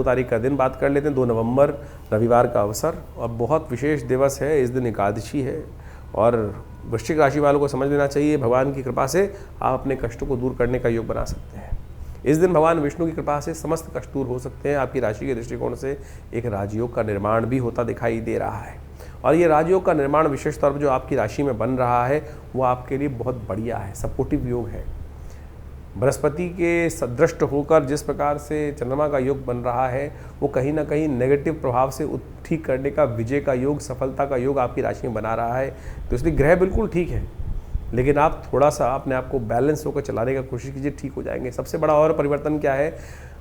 तारीख का दिन बात कर लेते हैं। 2 नवंबर रविवार का अवसर और बहुत विशेष दिवस है। इस दिन एकादशी है और वृश्चिक राशि वालों को समझ लेना चाहिए भगवान की कृपा से आप अपने कष्टों को दूर करने का योग बना सकते हैं। इस दिन भगवान विष्णु की कृपा से समस्त कष्ट दूर हो सकते हैं। आपकी राशि के दृष्टिकोण से एक राजयोग का निर्माण भी होता दिखाई दे रहा है और ये राजयोग का निर्माण विशेष तौर पर जो आपकी राशि में बन रहा है वो आपके लिए बहुत बढ़िया है, सपोर्टिव योग है। बृहस्पति के सदृष्ट होकर जिस प्रकार से चंद्रमा का योग बन रहा है वो कहीं ना कहीं नेगेटिव प्रभाव से ठीक करने का, विजय का योग, सफलता का योग आपकी राशि में बना रहा है। तो इसलिए ग्रह बिल्कुल ठीक है, लेकिन आप थोड़ा सा अपने आप को बैलेंस होकर चलाने का कोशिश कीजिए, ठीक हो जाएंगे। सबसे बड़ा और परिवर्तन क्या है,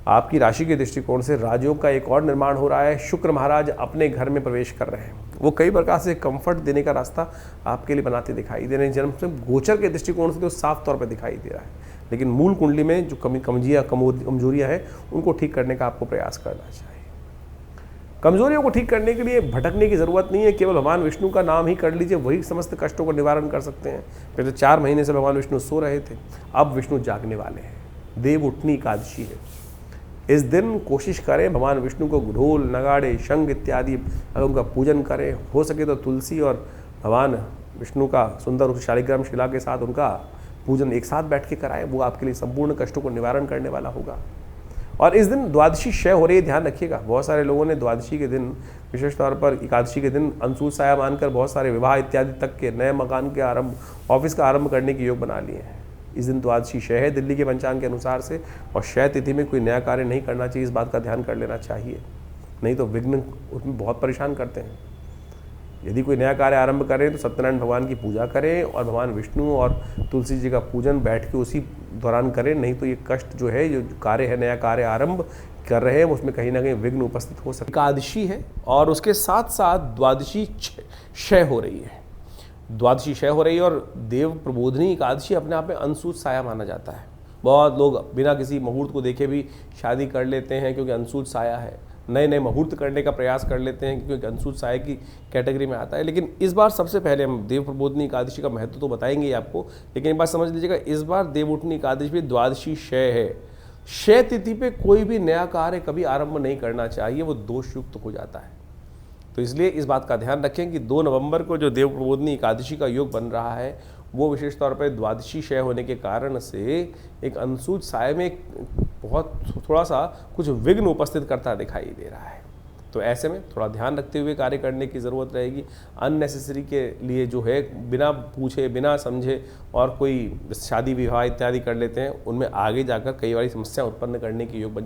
आपकी राशि के दृष्टिकोण से राजयोग का एक और निर्माण हो रहा है। शुक्र महाराज अपने घर में प्रवेश कर रहे हैं। वो कई प्रकार से कंफर्ट देने का रास्ता आपके लिए बनाते दिखाई दे रहे हैं। जन्म से गोचर के दृष्टिकोण से तो साफ तौर पर दिखाई दे रहा है, लेकिन मूल कुंडली में जो कमजोरियाँ हैं उनको ठीक करने का आपको प्रयास करना चाहिए। कमजोरियों को ठीक करने के लिए भटकने की जरूरत नहीं है, केवल भगवान विष्णु का नाम ही कर लीजिए, वही समस्त कष्टों को निवारण कर सकते हैं। पिछले 4 महीने से भगवान विष्णु सो रहे थे, अब विष्णु जागने वाले हैं। देव उठनी एकादशी है। इस दिन कोशिश करें भगवान विष्णु को ढोल, नगाड़े, शंख इत्यादि उनका पूजन करें। हो सके तो तुलसी और भगवान विष्णु का सुंदर उस शालिग्राम शिला के साथ उनका पूजन एक साथ बैठ के कराएं, वो आपके लिए संपूर्ण कष्टों को निवारण करने वाला होगा। और इस दिन द्वादशी क्षय हो रही है, ध्यान रखिएगा। बहुत सारे लोगों ने द्वादशी के दिन, विशेष तौर पर एकादशी के दिन अंशुल साया मानकर बहुत सारे विवाह इत्यादि तक के नए मकान के आरंभ, ऑफिस का आरंभ करने के योग बना लिए हैं। इस दिन द्वादशी क्षय है दिल्ली के पंचांग के अनुसार से, और क्षय तिथि में कोई नया कार्य नहीं करना चाहिए, इस बात का ध्यान कर लेना चाहिए, नहीं तो विघ्न उसमें बहुत परेशान करते हैं। यदि कोई नया कार्य आरंभ करें तो सत्यनारायण भगवान की पूजा करें और भगवान विष्णु और तुलसी जी का पूजन बैठ के उसी दौरान करें, नहीं तो ये कष्ट जो है, जो कार्य है, नया कार्य आरंभ कर रहे हैं, उसमें कहीं ना कहीं विघ्न उपस्थित हो सकता है। एकादशी है और उसके साथ साथ द्वादशी क्षय हो रही है। द्वादशी क्षय हो रही है और देव प्रबोधनी एकादशी अपने आप में अंशुल साया माना जाता है। बहुत लोग बिना किसी मुहूर्त को देखे भी शादी कर लेते हैं क्योंकि अंशुल साया है। नए नए मुहूर्त करने का प्रयास कर लेते हैं क्योंकि अंशुल साया की कैटेगरी में आता है। लेकिन इस बार सबसे पहले हम देव प्रबोधनी एकादशी का महत्व तो बताएंगे आपको, लेकिन एक बात समझ लीजिएगा, इस बार देव उठनी एकादशी पे द्वादशी क्षय है। क्षय तिथि पे कोई भी नया कार्य कभी आरंभ नहीं करना चाहिए, वो दोषयुक्त हो जाता है। तो इसलिए इस बात का ध्यान रखें कि 2 नवंबर को जो देव प्रबोधनी एकादशी का योग बन रहा है वो विशेष तौर पर द्वादशी क्षय होने के कारण से एक अंशुल साय में बहुत थोड़ा सा कुछ विघ्न उपस्थित करता दिखाई दे रहा है। तो ऐसे में थोड़ा ध्यान रखते हुए कार्य करने की ज़रूरत रहेगी। अननेसेसरी के लिए जो है बिना पूछे, बिना समझे और कोई शादी विवाह इत्यादि कर लेते हैं, उनमें आगे जाकर कई बार समस्या उत्पन्न करने की योग बन